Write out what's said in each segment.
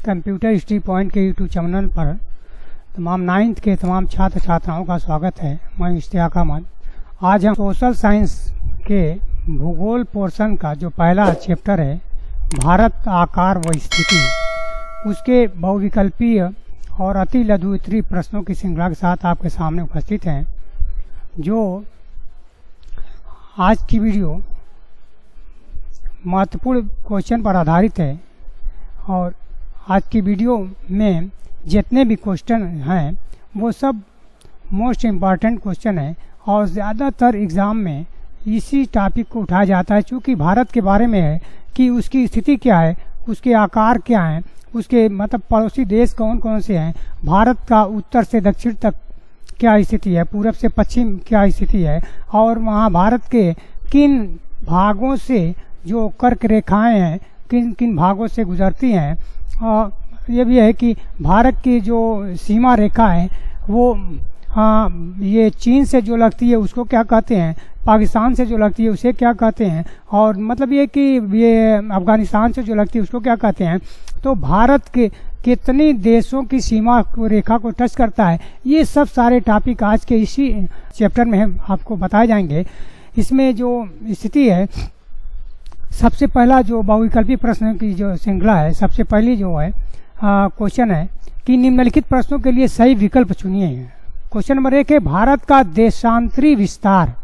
Computer history point के YouTube channel पर तमाम 9th के तमाम छात्र छात्राओं का स्वागत है। मैं इश्तियाक अहमद। आज हम सोशल साइंस के भूगोल पोर्शन का जो पहला चैप्टर है भारत आकार व स्थिति, उसके बहुविकल्पीय और अति लघु उत्तरीय प्रश्नों की श्रृंखला के साथ आपके सामने उपस्थित हैं। जो आज की वीडियो महत्वपूर्ण क्वेश्चन पर आधारित है और आज की वीडियो में जितने भी क्वेश्चन हैं वो सब मोस्ट इम्पॉर्टेंट क्वेश्चन है और ज़्यादातर एग्ज़ाम में इसी टॉपिक को उठाया जाता है, क्योंकि भारत के बारे में है कि उसकी स्थिति क्या है, उसके आकार क्या हैं, उसके मतलब पड़ोसी देश कौन कौन से हैं, भारत का उत्तर से दक्षिण तक क्या स्थिति है, पूरब से पश्चिम क्या स्थिति है, और वहाँ भारत के किन भागों से जो कर्क रेखाएं हैं किन किन भागों से गुजरती हैं। और ये भी है कि भारत की जो सीमा रेखा है वो ये चीन से जो लगती है उसको क्या कहते हैं, पाकिस्तान से जो लगती है उसे क्या कहते हैं, और मतलब ये कि ये अफगानिस्तान से जो लगती है उसको क्या कहते हैं। तो भारत के कितनी देशों की सीमा रेखा को टच करता है, ये सब सारे टॉपिक आज के इसी चैप्टर में हम आपको बताए जाएंगे। इसमें जो स्थिति है, सबसे पहला जो बहुविकल्पी प्रश्न की जो श्रृंखला है, सबसे पहली जो है क्वेश्चन है कि निम्नलिखित प्रश्नों के लिए सही विकल्प चुनिए। क्वेश्चन नंबर 1 है भारत का देशांतरी विस्तार,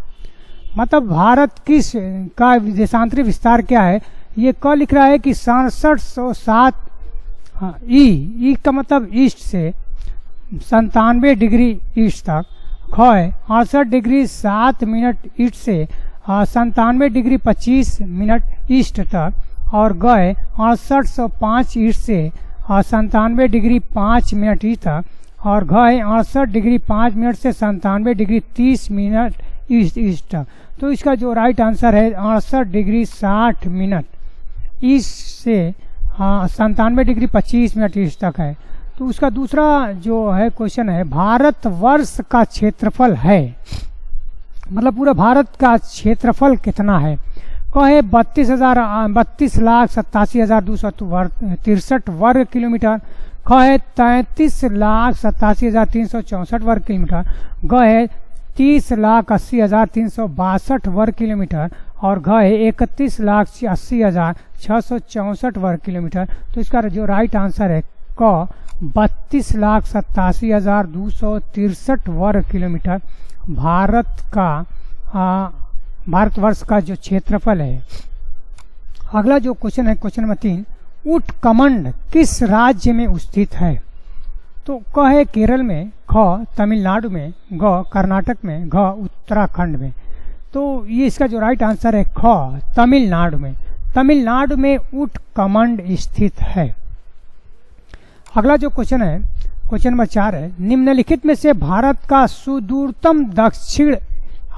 मतलब भारत किस का देशांतरी विस्तार क्या है। ये क लिख रहा है कि 6707 ई का मतलब ईस्ट से 97 डिग्री ईस्ट तक, ख है 68 डिग्री 7 मिनट ईस्ट से 97 डिग्री 25 मिनट ईस्ट तक, और ग है 6805 ईस्ट से 97 डिग्री 5 मिनट ईस्ट तक, और घ है 68 डिग्री 5 मिनट से 97 डिग्री 30 मिनट ईस्ट तक। तो इसका जो राइट आंसर है 68 डिग्री 60 मिनट ईस्ट से 97 डिग्री 25 मिनट ईस्ट तक है। तो उसका दूसरा जो है क्वेश्चन है भारतवर्ष का क्षेत्रफल है, मतलब पूरा भारत का क्षेत्रफल कितना है। कहे 32,87,263 वर्ग किलोमीटर, ख है 33,87,364 वर्ग किलोमीटर, ग है 30,80,362 वर्ग किलोमीटर, और घ है 31,80,664 वर्ग किलोमीटर। तो इसका जो राइट आंसर है क 32,87,263 वर्ग किलोमीटर भारतवर्ष का जो क्षेत्रफल है। अगला जो क्वेश्चन है क्वेश्चन नंबर 3, उत्कमंड किस राज्य में स्थित है। तो क है केरल में, ख तमिलनाडु में, ग कर्नाटक में, घ उत्तराखंड में। तो ये इसका जो राइट आंसर है ख तमिलनाडु में। तमिलनाडु में उत्कमंड स्थित है। अगला जो क्वेश्चन है क्वेश्चन नंबर 4 है, निम्नलिखित में से भारत का सुदूरतम दक्षिण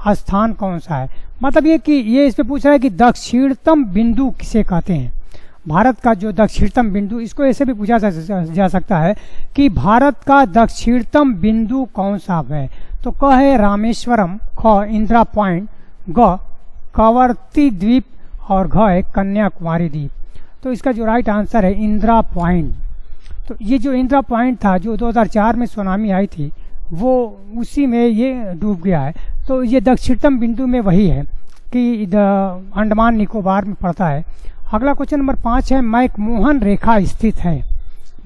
स्थान कौन सा है। मतलब ये कि ये इस पे पूछ रहा है कि दक्षिणतम बिंदु किसे कहते हैं। भारत का जो दक्षिणतम बिंदु, इसको ऐसे भी पूछा जा सकता है कि भारत का दक्षिणतम बिंदु कौन सा है। तो क है रामेश्वरम, ख इंदिरा पॉइंट, ग कवरती द्वीप, और घ है कन्याकुमारी द्वीप। तो इसका जो राइट आंसर है इंदिरा पॉइंट। तो ये जो इंदिरा पॉइंट था जो 2004 में सुनामी आई थी वो उसी में ये डूब गया है। तो ये दक्षिणतम बिंदु में वही है कि अंडमान निकोबार में पड़ता है। अगला क्वेश्चन नंबर 5 है मैकमोहन रेखा स्थित है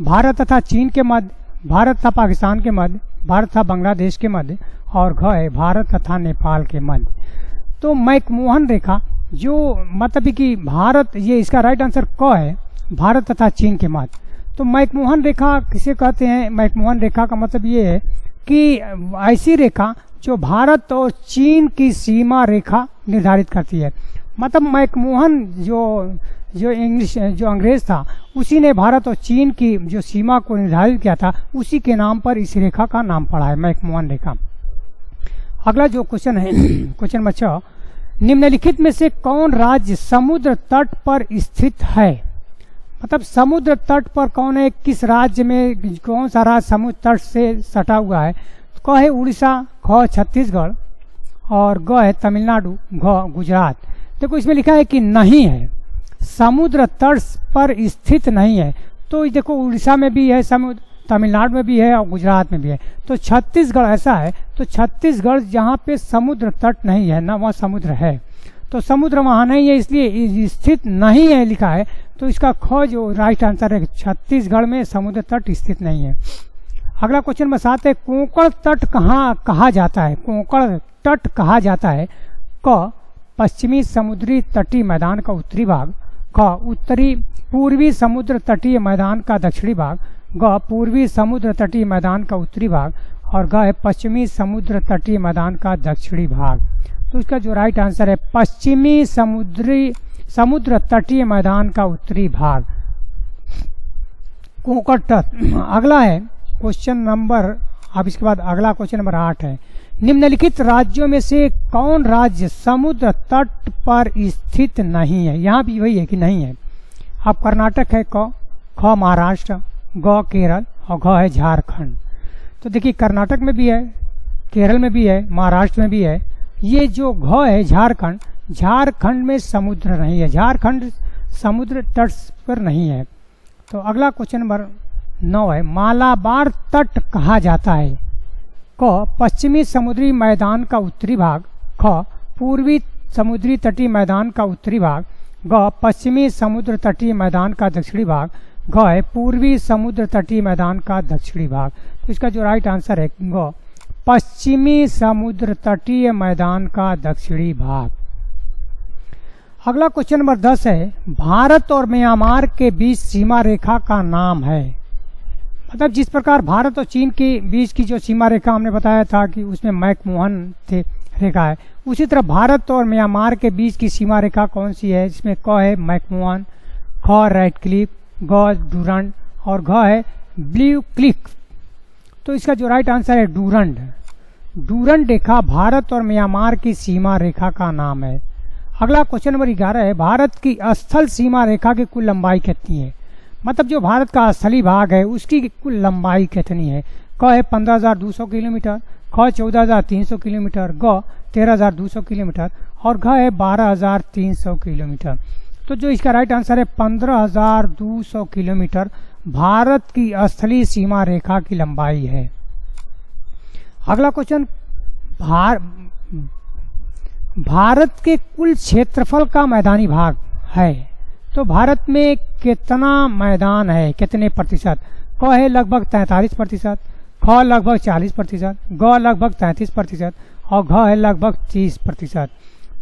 भारत तथा चीन के मध्य, भारत तथा पाकिस्तान के मध्य, भारत तथा बांग्लादेश के मध्य, और घ है भारत तथा नेपाल के मध्य। तो मैकमोहन रेखा जो मतलब कि भारत, ये इसका राइट आंसर क है भारत तथा चीन के मध्य। तो मैकमोहन रेखा किसे कहते हैं। मैकमोहन रेखा का मतलब ये है कि ऐसी रेखा जो भारत और चीन की सीमा रेखा निर्धारित करती है। मतलब मैकमोहन जो अंग्रेज था उसी ने भारत और चीन की जो सीमा को निर्धारित किया था, उसी के नाम पर इस रेखा का नाम पड़ा है मैकमोहन रेखा। अगला जो क्वेश्चन है क्वेश्चन नंबर 6, निम्नलिखित में से कौन राज्य समुद्र तट पर स्थित है। मतलब समुद्र तट पर कौन है, किस राज्य में कौन सा राज्य समुद्र तट से सटा हुआ है। क है उड़ीसा, ख छत्तीसगढ़, और ग है तमिलनाडु, घ गुजरात। देखो इसमें लिखा है कि नहीं है, समुद्र तट पर स्थित नहीं है। तो देखो उड़ीसा में भी है समुद्र, तमिलनाडु में भी है और गुजरात में भी है। तो छत्तीसगढ़ ऐसा है, तो छत्तीसगढ़ जहाँ पे समुद्र तट नहीं है ना वहाँ समुद्र है, तो समुद्र वहाँ नहीं है इसलिए स्थित नहीं है लिखा है। तो इसका ख जो राइट आंसर है, छत्तीसगढ़ में समुद्र तट स्थित नहीं है। अगला क्वेश्चन नंबर 7 है, कोंकण तट कहाँ कहा जाता है? कोंकण तट कहा जाता है क पश्चिमी समुद्री तटीय मैदान का उत्तरी भाग, ख उत्तरी पूर्वी समुद्र तटीय मैदान का दक्षिणी भाग, ग पूर्वी समुद्र तटीय मैदान का उत्तरी भाग, और ग है पश्चिमी समुद्र तटीय मैदान का दक्षिणी भाग। तो इसका जो राइट आंसर है पश्चिमी समुद्र तटीय मैदान का उत्तरी भाग, कोंकण तट। अगला है क्वेश्चन नंबर, अब इसके बाद अगला क्वेश्चन नंबर 8 है, निम्नलिखित राज्यों में से कौन राज्य समुद्र तट पर स्थित नहीं है? यहाँ भी वही है कि नहीं है। अब कर्नाटक है क, ख महाराष्ट्र, ग केरल और घ है झारखंड। तो देखिए कर्नाटक में भी है, केरल में भी है, महाराष्ट्र में भी है। ये जो घ है झारखंड, झारखंड में समुद्र नहीं है, झारखंड समुद्र तट पर नहीं है। तो अगला क्वेश्चन नंबर 9 है, मालाबार तट कहा जाता है? क पश्चिमी समुद्री मैदान का उत्तरी भाग, ख पूर्वी समुद्री तटीय मैदान का उत्तरी भाग, ग पश्चिमी समुद्र तटीय मैदान का दक्षिणी भाग, घ है पूर्वी समुद्र तटीय मैदान का दक्षिणी भाग। तो इसका जो राइट आंसर है ग पश्चिमी समुद्र तटीय मैदान का दक्षिणी भाग। अगला क्वेश्चन नंबर 10 है, भारत और म्यांमार के बीच सीमा रेखा का नाम है? मतलब जिस प्रकार भारत और चीन के बीच की जो सीमा रेखा हमने बताया था कि उसमें मैकमोहन थे रेखा है, उसी तरह भारत और म्यांमार के बीच की सीमा रेखा कौन सी है? इसमें क है मैकमोहन, ख रेडक्लिफ, ग डूरंड और घ है ब्लू क्लिफ। तो इसका जो राइट आंसर है डूरंड। डूरंड रेखा भारत और म्यांमार की सीमा रेखा का नाम है। अगला क्वेश्चन नंबर 11 है, भारत की स्थल सीमा रेखा की कुल लंबाई कितनी है? मतलब जो भारत का स्थलीय भाग है उसकी कुल लंबाई कितनी है? क है 15,200 किलोमीटर, ख 14,300 किलोमीटर, ग 13,200 किलोमीटर और घ है 12,300 किलोमीटर। तो जो इसका राइट आंसर है 15,200 किलोमीटर भारत की स्थलीय सीमा रेखा की लंबाई है। अगला क्वेश्चन, भारत के कुल क्षेत्रफल का मैदानी भाग है, तो भारत में कितना मैदान है, कितने प्रतिशत? क है लगभग 43%, ख लगभग 40%, ग लगभग 33% और घ है लगभग 30%।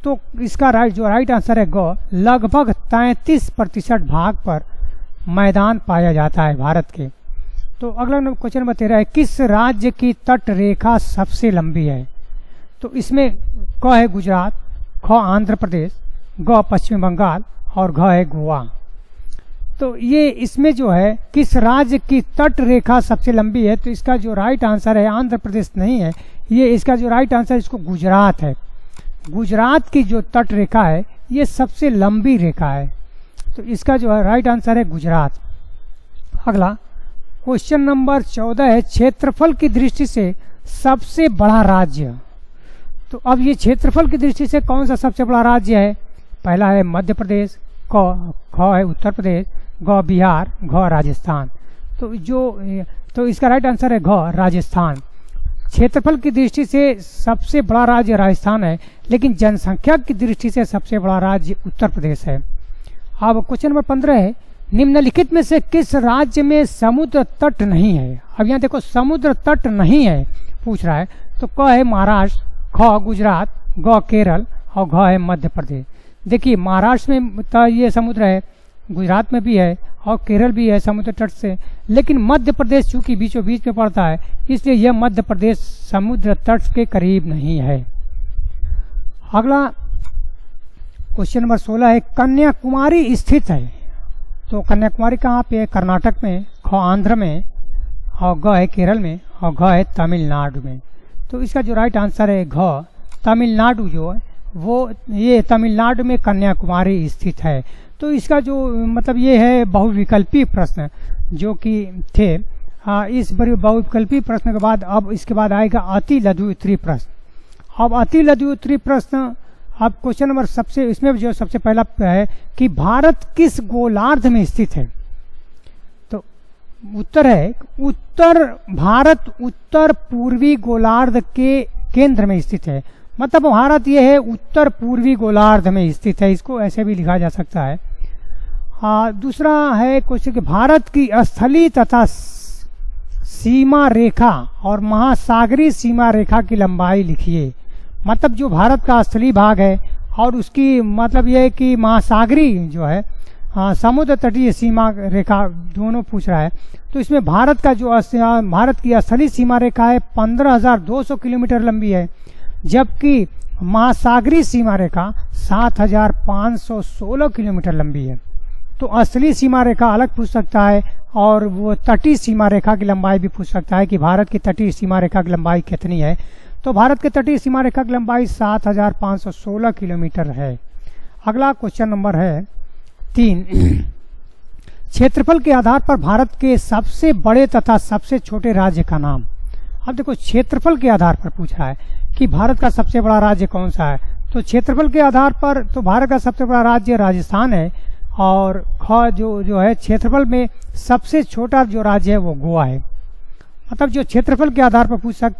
तो इसका जो राइट आंसर है ग लगभग 33% भाग पर मैदान पाया जाता है भारत के। तो अगला क्वेश्चन नंबर 13 है, किस राज्य की तट रेखा सबसे लंबी है? तो इसमें क है गुजरात, ख आंध्र प्रदेश, ग पश्चिम बंगाल और घ है गोवा। तो ये इसमें जो है किस राज्य की तट रेखा सबसे लंबी है, तो इसका जो राइट आंसर है आंध्र प्रदेश नहीं है, ये इसका जो राइट आंसर है इसको गुजरात है। गुजरात की जो तट रेखा है ये सबसे लंबी रेखा है, तो इसका जो है राइट आंसर है गुजरात। अगला क्वेश्चन नंबर 14 है, क्षेत्रफल की दृष्टि से सबसे बड़ा राज्य। तो अब ये क्षेत्रफल की दृष्टि से कौन सा सबसे बड़ा राज्य है? पहला है मध्य प्रदेश, ख है उत्तर प्रदेश, ग बिहार, घ राजस्थान। तो इसका राइट आंसर है घ राजस्थान। क्षेत्रफल की दृष्टि से सबसे बड़ा राज्य राजस्थान है, लेकिन जनसंख्या की दृष्टि से सबसे बड़ा राज्य उत्तर प्रदेश है। अब क्वेश्चन नंबर 15 है, निम्नलिखित में से किस राज्य में समुद्र तट नहीं है? अब यहाँ देखो समुद्र तट नहीं है पूछ रहा है, तो क है महाराष्ट्र, ख गुजरात, ग केरल और घ है मध्य प्रदेश। देखिए महाराष्ट्र में तो ये समुद्र है, गुजरात में भी है और केरल भी है समुद्र तट से, लेकिन मध्य प्रदेश चूंकि बीचों बीच में पड़ता है इसलिए यह मध्य प्रदेश समुद्र तट के करीब नहीं है। अगला क्वेश्चन नंबर 16 है, कन्याकुमारी स्थित है। तो कन्याकुमारी कहाँ पे है? कर्नाटक में, ख आंध्र में और ग है केरल में और घ है तमिलनाडु में। तो इसका जो राइट आंसर है घ तमिलनाडु जो है वो ये तमिलनाडु में कन्याकुमारी स्थित है। तो इसका जो मतलब ये है बहुविकल्पी प्रश्न जो कि थे। इस बहुविकल्पी प्रश्न के बाद अब इसके बाद आएगा अति लघु उत्तरीय प्रश्न। अब अति लघु उत्तरीय प्रश्न, अब क्वेश्चन नंबर इसमें जो सबसे पहला है कि भारत किस गोलार्ध में स्थित है? तो उत्तर है, उत्तर भारत उत्तर पूर्वी गोलार्ध के केंद्र में स्थित है। मतलब भारत ये है उत्तर पूर्वी गोलार्ध में स्थित है, इसको ऐसे भी लिखा जा सकता है। दूसरा है क्वेश्चन कि भारत की स्थलीय तथा सीमा रेखा और महासागरीय सीमा रेखा की लंबाई लिखिए। मतलब जो भारत का स्थलीय भाग है और उसकी मतलब यह है कि महासागरीय जो है समुद्र तटीय सीमा रेखा दोनों पूछ रहा है। तो इसमें भारत का जो भारत की स्थलीय सीमा रेखा है 15,200 किलोमीटर लंबी है, जबकि महासागरीय सीमा रेखा 7,516 किलोमीटर लंबी है। तो असली सीमा रेखा अलग पूछ सकता है और वो तटीय सीमा रेखा की लंबाई भी पूछ सकता है कि भारत की तटीय सीमा रेखा की लंबाई कितनी है। तो भारत की तटीय सीमा रेखा की लंबाई 7,516 किलोमीटर है। अगला क्वेश्चन नंबर है 3। क्षेत्रफल के आधार पर भारत के सबसे बड़े तथा सबसे छोटे राज्य का नाम। अब देखो क्षेत्रफल के आधार पर पूछा है कि भारत का सबसे बड़ा राज्य कौन सा है। तो क्षेत्रफल के आधार पर तो भारत का सबसे बड़ा राज्य राजस्थान है और जो है क्षेत्रफल में सबसे छोटा जो राज्य है वो गोवा है। मतलब जो क्षेत्रफल के आधार पर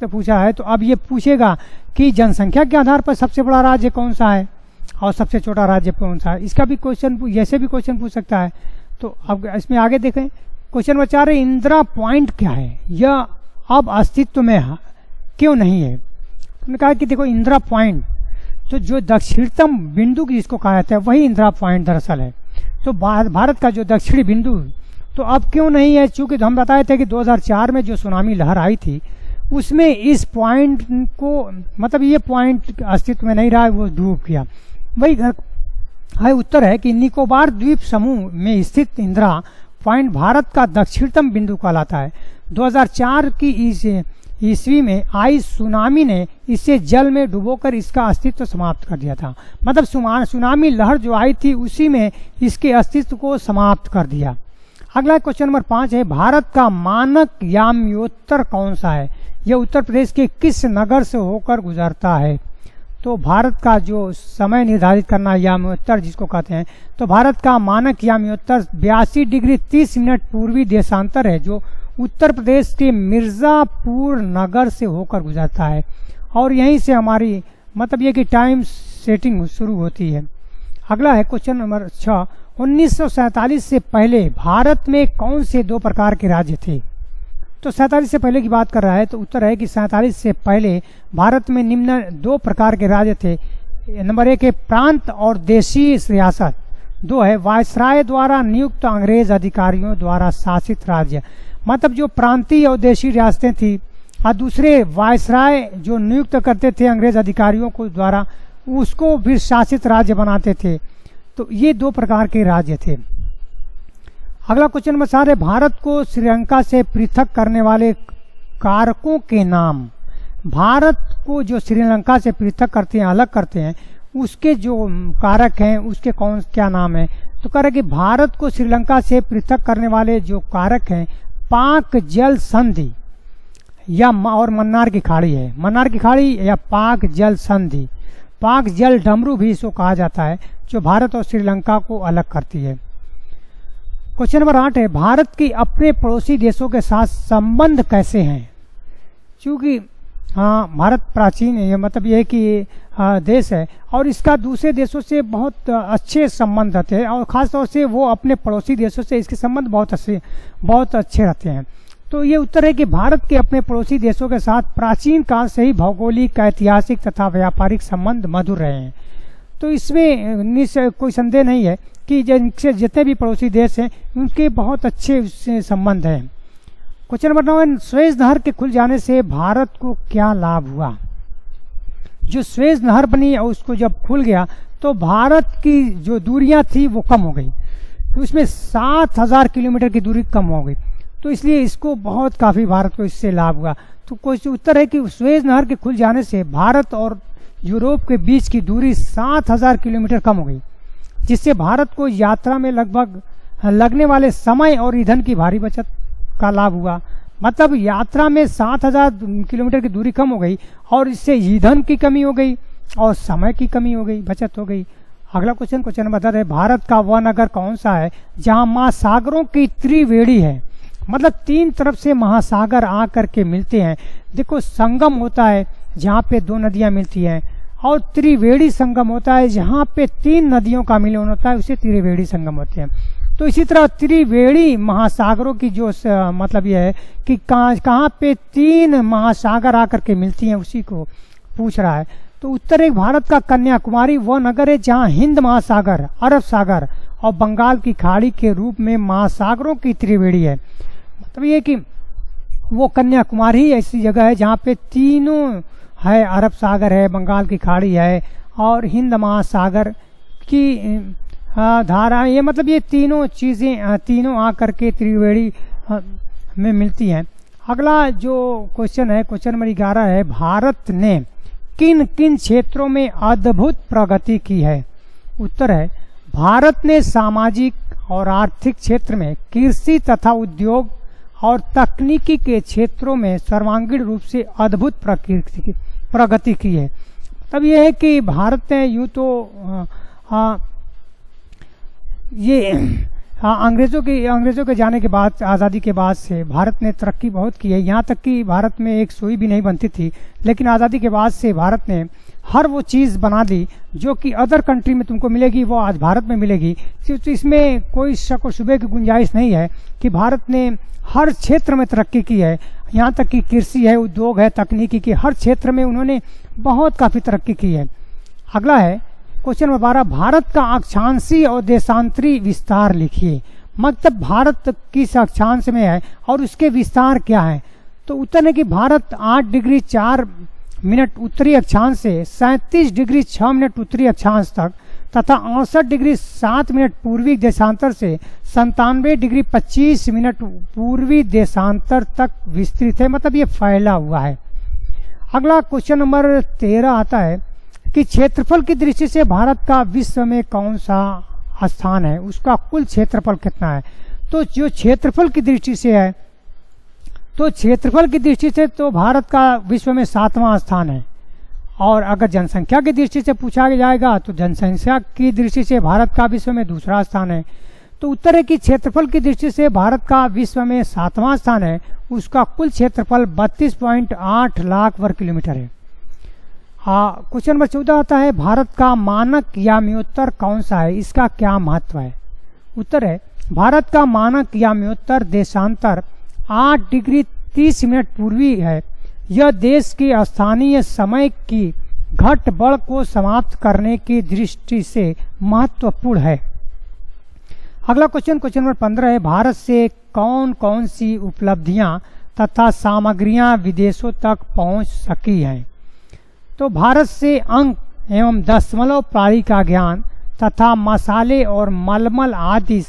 पूछा है, तो अब ये पूछेगा कि जनसंख्या के आधार पर सबसे बड़ा राज्य कौन सा है और सबसे छोटा राज्य कौन सा है। इसका भी क्वेश्चन ऐसे भी क्वेश्चन पूछ सकता है। तो अब इसमें आगे देखें, क्वेश्चन बचा रहे इंदिरा पॉइंट क्या है, यह अब अस्तित्व में क्यों नहीं है। उन्होंने कहा कि देखो इंदिरा पॉइंट तो जो दक्षिणतम बिंदु जिसको कहा जाता है वही इंदिरा पॉइंट दरअसल है। तो भारत का जो दक्षिणी बिंदु तो अब क्यों नहीं है, चूंकि हम बताए थे कि 2004 में जो सुनामी लहर आई थी उसमें इस पॉइंट को मतलब ये पॉइंट अस्तित्व में नहीं रहा, वो डूब गया। वही है उत्तर है कि निकोबार द्वीप समूह में स्थित इंदिरा पॉइंट भारत का दक्षिणतम बिंदु कहलाता है। 2004 की ईस्वी में आई सुनामी ने इसे जल में डुबोकर इसका अस्तित्व समाप्त कर दिया था। मतलब सुनामी लहर जो आई थी उसी में इसके अस्तित्व को समाप्त कर दिया। अगला क्वेश्चन नंबर 5 है, भारत का मानक याम्योत्तर कौन सा है, यह उत्तर प्रदेश के किस नगर से होकर गुजरता है। तो भारत का जो समय निर्धारित करना याम्योत्तर जिसको कहते हैं, तो भारत का मानक याम्योत्तर 82 डिग्री 30 मिनट पूर्वी देशांतर है जो उत्तर प्रदेश के मिर्जापुर नगर से होकर गुजरता है और यहीं से हमारी मतलब ये कि टाइम सेटिंग शुरू होती है। अगला है क्वेश्चन नंबर 6, 1947 से पहले भारत में कौन से 2 प्रकार के राज्य थे। तो 47 से पहले की बात कर रहा है, तो उत्तर है कि 47 से पहले भारत में निम्न 2 प्रकार के राज्य थे। नंबर 1 है प्रांत और देशी रियासत, 2 है वायसराय द्वारा नियुक्त अंग्रेज अधिकारियों द्वारा शासित राज्य। मतलब जो प्रांतीय और देशी रियासतें थी और दूसरे वायसराय जो नियुक्त करते थे अंग्रेज अधिकारियों को द्वारा, उसको भी शासित राज्य बनाते थे। तो ये 2 प्रकार के राज्य थे। अगला क्वेश्चन नंबर 4 है, भारत को श्रीलंका से पृथक करने वाले कारकों के नाम। भारत को जो श्रीलंका से पृथक करते हैं, अलग करते हैं, उसके जो कारक हैं उसके क्या नाम है। तो कह रहे कि भारत को श्रीलंका से पृथक करने वाले जो कारक हैं पाक जल संधि या और मन्नार की खाड़ी है। मन्नार की खाड़ी या पाक जल संधि, पाक जल डमरू भी इसको कहा जाता है, जो भारत और श्रीलंका को अलग करती है। क्वेश्चन नंबर 8 है, भारत के अपने पड़ोसी देशों के साथ संबंध कैसे हैं। क्योंकि भारत प्राचीन है, मतलब ये है कि देश है और इसका दूसरे देशों से बहुत अच्छे संबंध रहते हैं और ख़ास तौर से वो अपने पड़ोसी देशों से इसके संबंध बहुत अच्छे रहते हैं। तो ये उत्तर है कि भारत के अपने पड़ोसी देशों के साथ प्राचीन काल से ही भौगोलिक, ऐतिहासिक तथा व्यापारिक संबंध मधुर रहे हैं। तो इसमें कोई संदेह नहीं है कि जितने भी पड़ोसी देश हैं उनके बहुत अच्छे उससे संबंध हैं। क्वेश्चन नंबर 9, सुएज नहर के खुल जाने से भारत को क्या लाभ हुआ। जो सुएज नहर बनी और उसको जब खुल गया तो भारत की जो दूरियां थी वो कम हो गई, तो उसमें 7,000 किलोमीटर की दूरी कम हो गई। तो इसलिए इसको बहुत काफ़ी भारत को इससे लाभ हुआ। तो कोई उत्तर है कि सुएज नहर के खुल जाने से भारत और यूरोप के बीच की दूरी 7,000 किलोमीटर कम हो गई, जिससे भारत को यात्रा में लगभग लगने वाले समय और ईंधन की भारी बचत का लाभ हुआ। मतलब यात्रा में 7,000 किलोमीटर की दूरी कम हो गई और इससे ईंधन की कमी हो गई और समय की कमी हो गई, बचत हो गई। अगला क्वेश्चन नंबर 10 है, भारत का वह नगर कौन सा है जहां महासागरों की त्रिवेणी है मतलब तीन तरफ से महासागर आ करके मिलते हैं। देखो संगम होता है जहाँ पे दो नदियाँ मिलती हैं, और त्रिवेणी संगम होता है जहाँ पे तीन नदियों का मिलन होता है, उसे त्रिवेणी संगम होते हैं। तो इसी तरह त्रिवेणी महासागरों की जो मतलब यह है कि कहाँ पे तीन महासागर आकर के मिलती हैं, उसी को पूछ रहा है। तो उत्तर एक भारत का कन्याकुमारी वह नगर है जहाँ हिंद महासागर, अरब सागर और बंगाल की खाड़ी के रूप में महासागरों की त्रिवेणी है। मतलब ये कि वो कन्याकुमारी ऐसी जगह है जहाँ पे तीनों है, अरब सागर है, बंगाल की खाड़ी है और हिंद महासागर की धारा। ये मतलब ये तीनों चीज़ें तीनों आकर के त्रिवेणी में मिलती हैं। अगला जो क्वेश्चन है, क्वेश्चन नंबर 11 है, भारत ने किन किन क्षेत्रों में अद्भुत प्रगति की है? उत्तर है भारत ने सामाजिक और आर्थिक क्षेत्र में, कृषि तथा उद्योग और तकनीकी के क्षेत्रों में सर्वांगीण रूप से अद्भुत प्रगति की है। तब यह है कि भारत ने यूँ तो अंग्रेजों के जाने के बाद, आज़ादी के बाद से भारत ने तरक्की बहुत की है। यहाँ तक कि भारत में एक सुई भी नहीं बनती थी, लेकिन आज़ादी के बाद से भारत ने हर वो चीज़ बना दी जो कि अदर कंट्री में तुमको मिलेगी, वो आज भारत में मिलेगी। तो इसमें कोई शक और शुबे की गुंजाइश नहीं है कि भारत ने हर क्षेत्र में तरक्की की है। यहाँ तक कि कृषि है, उद्योग है, तकनीकी के हर क्षेत्र में उन्होंने बहुत काफ़ी तरक्की की है। अगला है क्वेश्चन नंबर 12, भारत का अक्षांशीय और देशांतरी विस्तार लिखिए। मतलब भारत किस अक्षांश में है और उसके विस्तार क्या है? तो उत्तर है कि भारत 8 डिग्री 4 मिनट उत्तरी अक्षांश से 37 डिग्री 6 मिनट उत्तरी अक्षांश तक तथा 68 डिग्री 7 मिनट पूर्वी देशांतर से 97 डिग्री 25 मिनट पूर्वी देशांतर तक विस्तृत है। मतलब ये फैला हुआ है। अगला क्वेश्चन नंबर 13 आता है कि क्षेत्रफल की दृष्टि से भारत का विश्व में कौन सा स्थान है, उसका कुल क्षेत्रफल कितना है? तो जो क्षेत्रफल की दृष्टि से है, तो क्षेत्रफल की दृष्टि से तो भारत का विश्व में 7वां स्थान है। और अगर जनसंख्या की दृष्टि से पूछा जाएगा तो जनसंख्या की दृष्टि से भारत का विश्व में दूसरा स्थान है। तो उत्तर है कि क्षेत्रफल की दृष्टि से भारत का विश्व में 7वां स्थान है। उसका कुल क्षेत्रफल 32.8 लाख वर्ग किलोमीटर है। क्वेश्चन नंबर 14 आता है, भारत का मानक याम्योत्तर कौन सा है, इसका क्या महत्व है? उत्तर है भारत का मानक याम्योत्तर देशांतर 8 डिग्री 30 मिनट पूर्वी है। यह देश के स्थानीय समय की घट बढ़ को समाप्त करने की दृष्टि से महत्वपूर्ण है। अगला क्वेश्चन नंबर 15 है, भारत से कौन कौन सी उपलब्धियां तथा सामग्रियां विदेशों तक पहुंच सकी हैं? तो भारत से अंक एवं दशमलव प्रणाली का ज्ञान तथा मसाले और मलमल आदि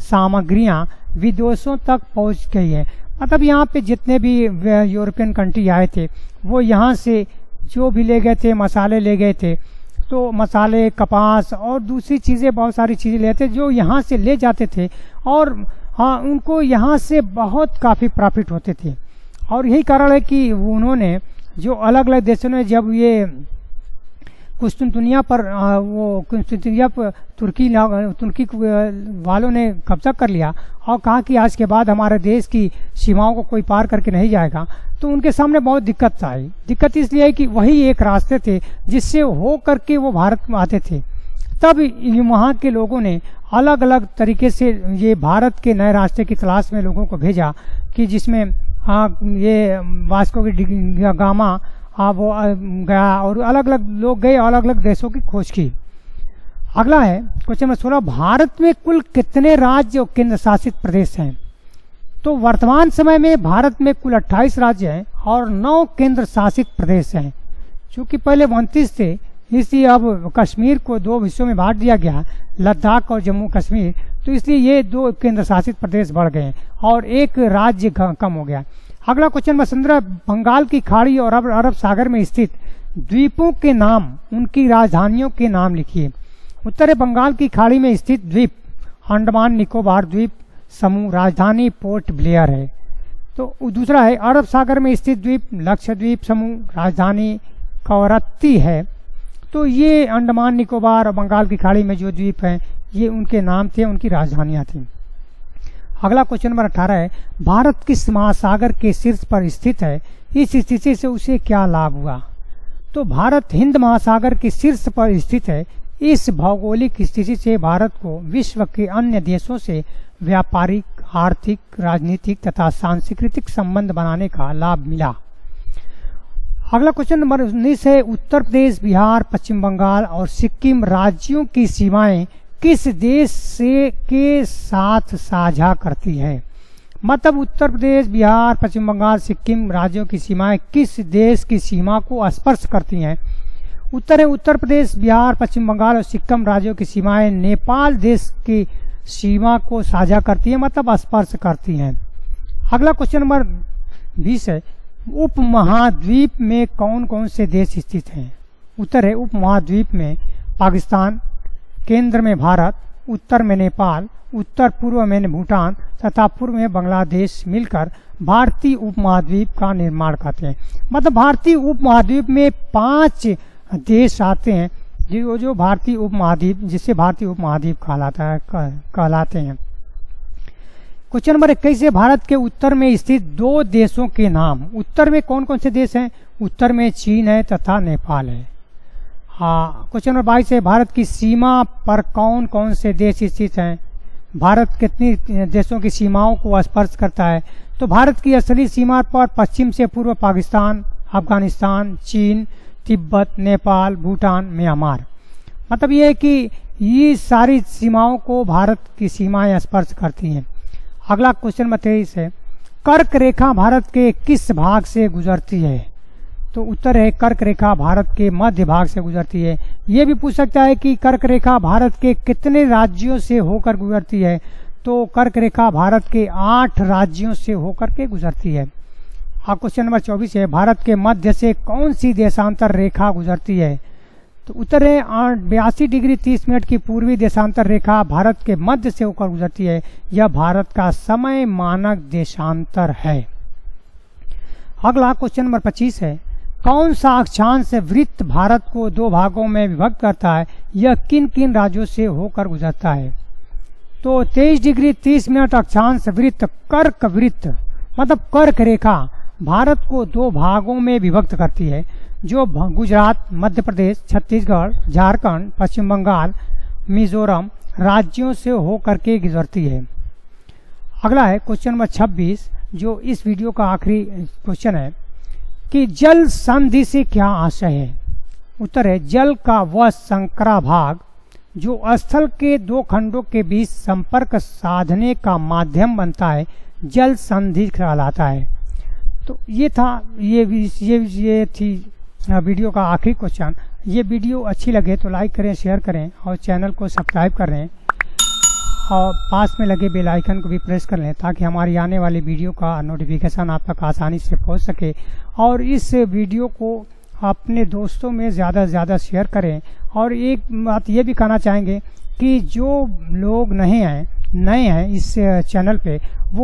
सामग्रियां विदेशों तक पहुंच गई है। मतलब यहाँ पे जितने भी यूरोपियन कंट्री आए थे वो यहाँ से जो भी ले गए थे, मसाले ले गए थे। तो मसाले, कपास और दूसरी चीज़ें, बहुत सारी चीज़ें लेते जो यहाँ से ले जाते थे और हाँ, उनको यहाँ से बहुत काफ़ी प्रॉफिट होते थे। और यही कारण है कि उन्होंने जो अलग अलग देशों ने जब ये कुस्तुनतुनिया पर तुर्की वालों ने कब्जा कर लिया और कहा कि आज के बाद हमारे देश की सीमाओं को कोई पार करके नहीं जाएगा, तो उनके सामने बहुत दिक्कत आई। दिक्कत इसलिए कि वही एक रास्ते थे जिससे हो करके वो भारत में आते थे। तब वहाँ के लोगों ने अलग अलग तरीके से ये भारत के नए रास्ते की तलाश में लोगों को भेजा कि जिसमें ये वास्को डी गामा वो गया और अलग अलग लोग गए, अलग अलग देशों की खोज की। अगला है क्वेश्चन नंबर 16, भारत में कुल कितने राज्य और केंद्र शासित प्रदेश हैं? तो वर्तमान समय में भारत में कुल 28 राज्य हैं और 9 केंद्र शासित प्रदेश हैं। चूँकि पहले 29 थे, इसलिए अब कश्मीर को 2 हिस्सों में बांट दिया गया, लद्दाख और जम्मू कश्मीर। तो इसलिए ये 2 केंद्र शासित प्रदेश बढ़ गए और एक राज्य कम हो गया। अगला क्वेश्चन नंबर 15, बंगाल की खाड़ी और अरब सागर में स्थित द्वीपों के नाम, उनकी राजधानियों के नाम लिखिए। उत्तर है बंगाल की खाड़ी में स्थित द्वीप अंडमान निकोबार द्वीप समूह, राजधानी पोर्ट ब्लेयर है। तो दूसरा है अरब सागर में स्थित द्वीप लक्षद्वीप समूह, राजधानी कवरत्ती है। तो ये अंडमान निकोबार और बंगाल की खाड़ी में जो द्वीप हैं ये उनके नाम थे, उनकी राजधानियाँ थीं। अगला क्वेश्चन नंबर 18 है, भारत किस महासागर के शीर्ष पर स्थित है? इस स्थिति से उसे क्या लाभ हुआ? तो भारत हिंद महासागर के शीर्ष पर स्थित है। इस भौगोलिक स्थिति से भारत को विश्व के अन्य देशों से व्यापारिक, आर्थिक, राजनीतिक तथा सांस्कृतिक संबंध बनाने का लाभ मिला। अगला क्वेश्चन नंबर 19 है, उत्तर प्रदेश, बिहार, पश्चिम बंगाल और सिक्किम राज्यों की सीमाएं किस देश से के साथ साझा करती है? मतलब उत्तर प्रदेश, बिहार, पश्चिम बंगाल, सिक्किम राज्यों की सीमाएं किस देश की सीमा को स्पर्श करती हैं? उत्तर है, उत्तर प्रदेश, बिहार, पश्चिम बंगाल और सिक्किम राज्यों की सीमाएं नेपाल देश की सीमा को साझा करती है, मतलब स्पर्श करती हैं। अगला क्वेश्चन नंबर 20 है, उपमहाद्वीप में कौन कौन से देश स्थित हैं? उत्तर है, उपमहाद्वीप में पाकिस्तान, केंद्र में भारत, उत्तर में नेपाल, उत्तर पूर्व में भूटान तथा पूर्व में बांग्लादेश मिलकर भारतीय उपमहाद्वीप का निर्माण करते हैं। मतलब भारतीय उपमहाद्वीप में 5 देश आते हैं जो भारतीय उपमहाद्वीप, जिसे भारतीय उपमहाद्वीप कहलाते हैं। क्वेश्चन नंबर 21 है, भारत के उत्तर में स्थित 2 देशों के नाम। उत्तर में कौन कौन से देश हैं? उत्तर में चीन है तथा नेपाल है। हाँ, क्वेश्चन नंबर 22 है, भारत की सीमा पर कौन कौन से देश स्थित हैं? भारत कितनी देशों की सीमाओं को स्पर्श करता है? तो भारत की असली सीमा पर पश्चिम से पूर्व पाकिस्तान, अफगानिस्तान, चीन, तिब्बत, नेपाल, भूटान, म्यांमार। मतलब ये है कि ये सारी सीमाओं को भारत की सीमाएं स्पर्श करती हैं। अगला क्वेश्चन नंबर 23 है, कर्क रेखा भारत के किस भाग से गुजरती है? तो उत्तर है, कर्क रेखा भारत के मध्य भाग से गुजरती है। ये भी पूछ सकता है कि कर्क रेखा भारत के कितने राज्यों से होकर गुजरती है? तो कर्क रेखा भारत के 8 राज्यों से होकर के गुजरती है। क्वेश्चन नंबर 24 है, भारत के मध्य से कौन सी देशांतर रेखा गुजरती है? तो उत्तर है, 82 डिग्री 30 मिनट की पूर्वी देशांतर रेखा भारत के मध्य से होकर गुजरती है। यह भारत का समय मानक देशांतर है। अगला क्वेश्चन नंबर 25 है, कौन सा अक्षांश वृत्त भारत को 2 भागों में विभक्त करता है? यह किन किन राज्यों से होकर गुजरता है? तो 23 डिग्री 30 मिनट अक्षांश वृत्त कर्क वृत्त, मतलब कर्क रेखा भारत को 2 भागों में विभक्त करती है, जो गुजरात, मध्य प्रदेश, छत्तीसगढ़, झारखंड, पश्चिम बंगाल, मिजोरम राज्यों से होकर के गुजरती है। अगला है क्वेश्चन नंबर 26, जो इस वीडियो का आखिरी क्वेश्चन है कि जल संधि से क्या आशय है? उत्तर है, जल का वह संकरा भाग जो स्थल के 2 खंडों के बीच संपर्क साधने का माध्यम बनता है, जल संधि कहलाता है। तो ये था, ये थी वीडियो का आखिरी क्वेश्चन। ये वीडियो अच्छी लगे तो लाइक करें, शेयर करें और चैनल को सब्सक्राइब करें और पास में लगे बेल आइकन को भी प्रेस कर लें ताकि हमारी आने वाली वीडियो का नोटिफिकेशन आप तक आसानी से पहुंच सके। और इस वीडियो को अपने दोस्तों में ज़्यादा से ज़्यादा शेयर करें। और एक बात ये भी कहना चाहेंगे कि जो लोग नए हैं इस चैनल पे, वो